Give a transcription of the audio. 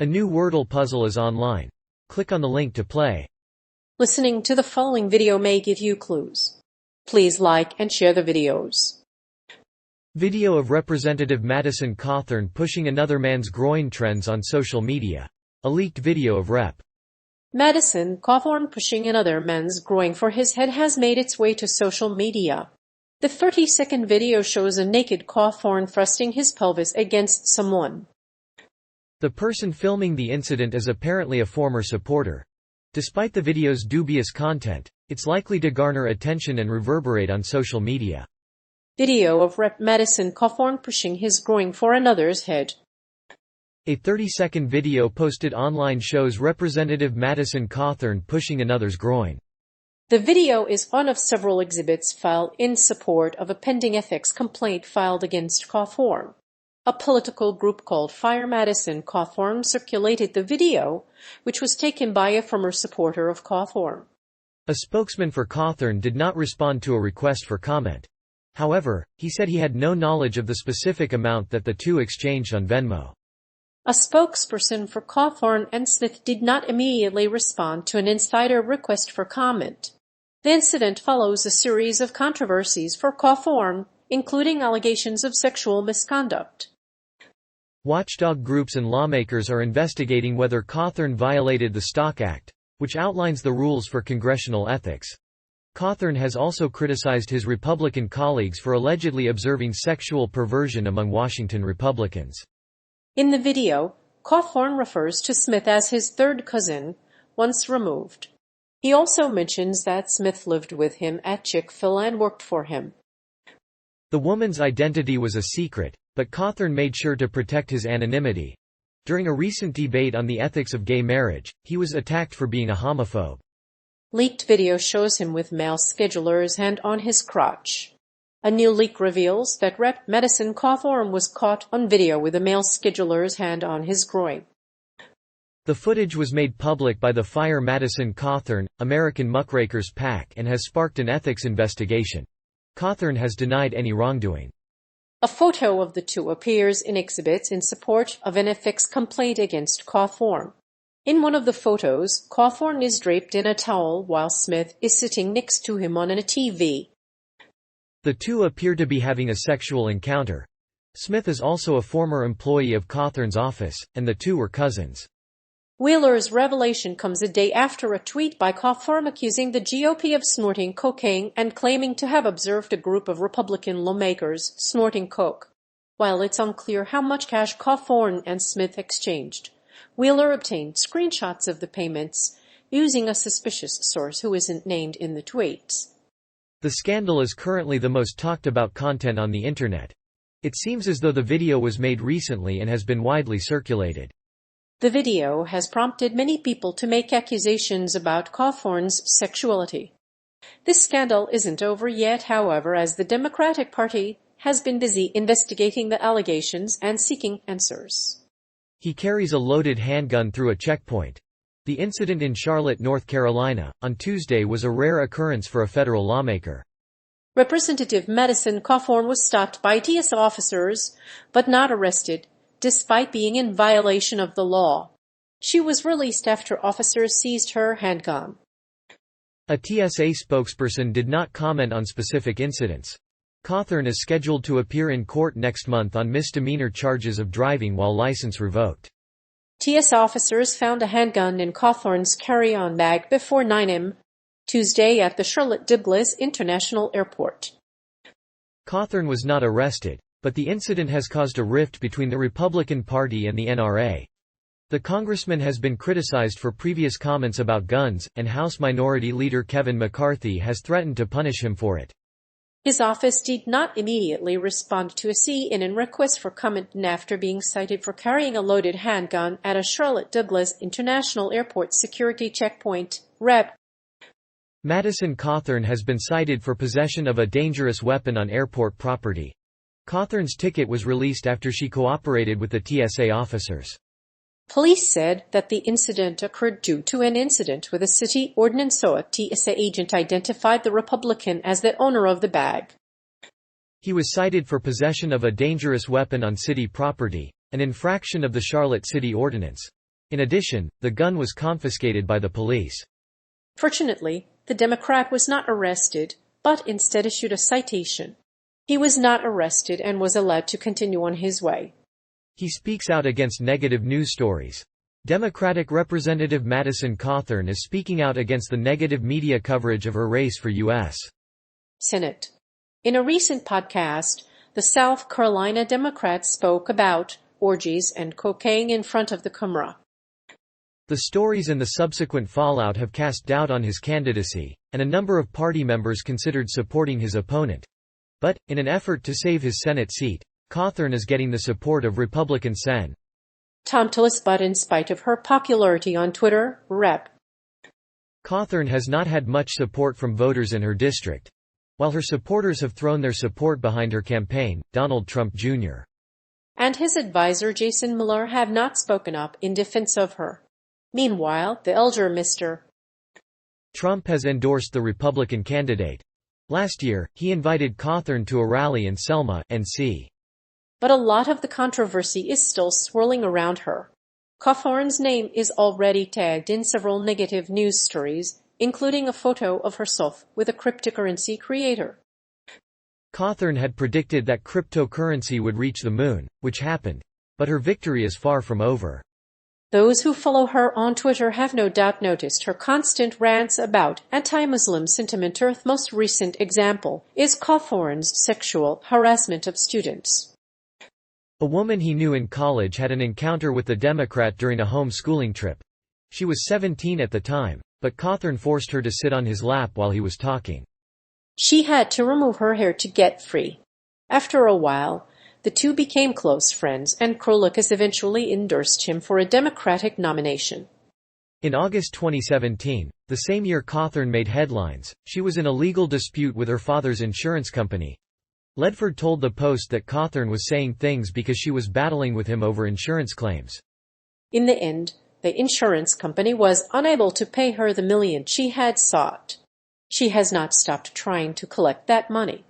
A new Wordle puzzle is online. Click on the link to play. Listening to the following video may give you clues. Please like and share the videos. Video of Representative Madison Cawthorn pushing another man's groin trends on social media. A leaked video of Rep. Madison Cawthorn pushing another man's groin for his head has made its way to social media. The 30-second video shows a naked Cawthorn thrusting his pelvis against someone. The person filming the incident is apparently a former supporter. Despite the video's dubious content, it's likely to garner attention and reverberate on social media. Video of Rep. Madison Cawthorn pushing his groin for another's head. A 30-second video posted online shows Representative Madison Cawthorn pushing another's groin. The video is one of several exhibits filed in support of a pending ethics complaint filed against Cawthorn. A political group called Fire Madison Cawthorn circulated the video, which was taken by a former supporter of Cawthorn. A spokesman for Cawthorn did not respond to a request for comment. However, he said he had no knowledge of the specific amount that the two exchanged on Venmo. A spokesperson for Cawthorn and Smith did not immediately respond to an insider request for comment. The incident follows a series of controversies for Cawthorn, including allegations of sexual misconduct. Watchdog groups and lawmakers are investigating whether Cawthorn violated the Stock Act, which outlines the rules for congressional ethics. Cawthorn has also criticized his Republican colleagues for allegedly observing sexual perversion among Washington Republicans. In the video, Cawthorn refers to Smith as his third cousin, once removed. He also mentions that Smith lived with him at Chick-fil-A and worked for him. The woman's identity was a secret, but Cawthorn made sure to protect his anonymity. During a recent debate on the ethics of gay marriage, he was attacked for being a homophobe. Leaked video shows him with male scheduler's hand on his crotch. A new leak reveals that Rep. Madison Cawthorn was caught on video with a male scheduler's hand on his groin. The footage was made public by the Fire Madison Cawthorn, American Muckrakers PAC and has sparked an ethics investigation. Cawthorn has denied any wrongdoing. A photo of the two appears in exhibits in support of an ethics complaint against Cawthorn. In one of the photos, Cawthorn is draped in a towel while Smith is sitting next to him on a TV. The two appear to be having a sexual encounter. Smith is also a former employee of Cawthorn's office, and the two were cousins. Wheeler's revelation comes a day after a tweet by Cawthorn accusing the GOP of snorting cocaine and claiming to have observed a group of Republican lawmakers snorting coke. While it's unclear how much cash Cawthorn and Smith exchanged, Wheeler obtained screenshots of the payments using a suspicious source who isn't named in the tweets. The scandal is currently the most talked about content on the internet. It seems as though the video was made recently and has been widely circulated. The video has prompted many people to make accusations about Cawthorn's sexuality. This scandal isn't over yet, however, as the Democratic Party has been busy investigating the allegations and seeking answers. He carries a loaded handgun through a checkpoint. The incident in Charlotte, North Carolina, on Tuesday was a rare occurrence for a federal lawmaker. Representative Madison Cawthorn was stopped by TSA officers, but not arrested, despite being in violation of the law. She was released after officers seized her handgun. A TSA spokesperson did not comment on specific incidents. Cawthorn is scheduled to appear in court next month on misdemeanor charges of driving while license revoked. TSA officers found a handgun in Cawthorn's carry-on bag before 9 a.m. Tuesday at the Charlotte Douglas International Airport. Cawthorn was not arrested, but the incident has caused a rift between the Republican Party and the NRA. The congressman has been criticized for previous comments about guns, and House Minority Leader Kevin McCarthy has threatened to punish him for it. His office did not immediately respond to a CNN request for comment after being cited for carrying a loaded handgun at a Charlotte Douglas International Airport security checkpoint. Rep. Madison Cawthorn has been cited for possession of a dangerous weapon on airport property. Cawthorn's ticket was released after she cooperated with the TSA officers. Police said that the incident occurred due to an incident with a city ordinance, so a TSA agent identified the Republican as the owner of the bag. He was cited for possession of a dangerous weapon on city property, an infraction of the Charlotte City Ordinance. In addition, the gun was confiscated by the police. Fortunately, the Democrat was not arrested, but instead issued a citation. He was not arrested and was allowed to continue on his way. He speaks out against negative news stories. Democratic Representative Madison Cawthorn is speaking out against the negative media coverage of her race for U.S. Senate. In a recent podcast, the South Carolina Democrat spoke about orgies and cocaine in front of the camera. The stories and the subsequent fallout have cast doubt on his candidacy, and a number of party members considered supporting his opponent. But, in an effort to save his Senate seat, Cawthorn is getting the support of Republican Sen. Tom Tillis, but in spite of her popularity on Twitter, Rep. Cawthorn has not had much support from voters in her district. While her supporters have thrown their support behind her campaign, Donald Trump Jr. and his advisor Jason Miller have not spoken up in defense of her. Meanwhile, the elder Mr. Trump has endorsed the Republican candidate. Last year, he invited Cawthorn to a rally in Selma, NC. But a lot of the controversy is still swirling around her. Cawthorn's name is already tagged in several negative news stories, including a photo of herself with a cryptocurrency creator. Cawthorn had predicted that cryptocurrency would reach the moon, which happened. But her victory is far from over. Those who follow her on Twitter have no doubt noticed her constant rants about anti-Muslim sentiment. Her most recent example is Cawthorn's sexual harassment of students. A woman he knew in college had an encounter with the Democrat during a home-schooling trip. She was 17 at the time, but Cawthorn forced her to sit on his lap while he was talking. She had to remove her hair to get free. After a while, the two became close friends, and Krolikis eventually endorsed him for a Democratic nomination. In August 2017, the same year Cawthorn made headlines, she was in a legal dispute with her father's insurance company. Ledford told the Post that Cawthorn was saying things because she was battling with him over insurance claims. In the end, the insurance company was unable to pay her the $1 million she had sought. She has not stopped trying to collect that money.